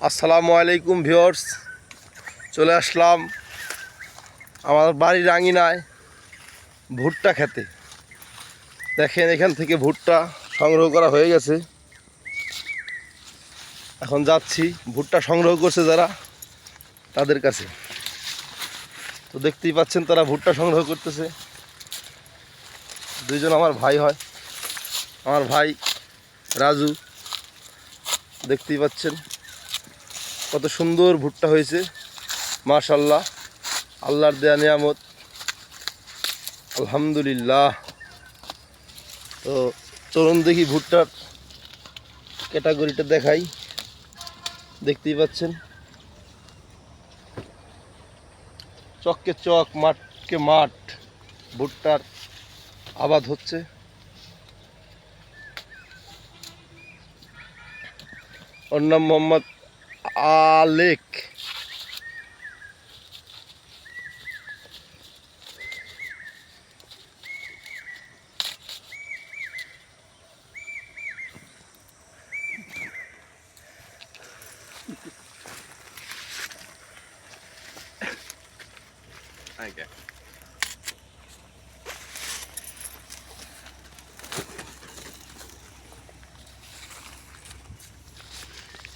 আসসালামু আলাইকুম ভিউয়ার্স, চলে আসলাম আমার বাড়ির আঙিনায় ভুট্টা খেতে। দেখেন এখান থেকে ভুট্টা সংগ্রহ করা হয়ে গেছে। এখন যাচ্ছি ভুট্টা সংগ্রহ করছে যারা তাদের কাছে। তো দেখতেই পাচ্ছেন তারা ভুট্টা সংগ্রহ করতেছে। দুইজন আমার ভাই হয়, আমার ভাই রাজু। দেখতেই পাচ্ছেন কত সুন্দর ভুট্টা হয়েছে, মাশাআল্লাহ, আল্লাহর দেয়া নিয়ামত, আলহামদুলিল্লাহ। তো চলুন দেখি ভুট্টার ক্যাটাগরিটা দেখাই। দেখতেই পাচ্ছেন চককে চক, মাঠকে মাঠ ভুট্টার আবাদ হচ্ছে। ওর নাম মোহাম্মদ আলেক।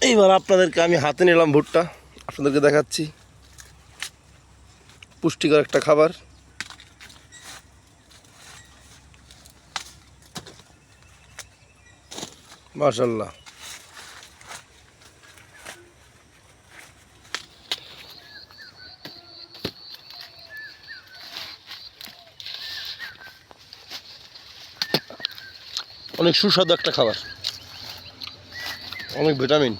এইবার আপনাদেরকে আমি হাতে নিলাম ভুট্টা, আপনাদেরকে দেখাচ্ছি। পুষ্টিকর একটা খাবার। মাশাআল্লাহ। অনেক সুস্বাদু একটা খাবার, অনেক ভিটামিন।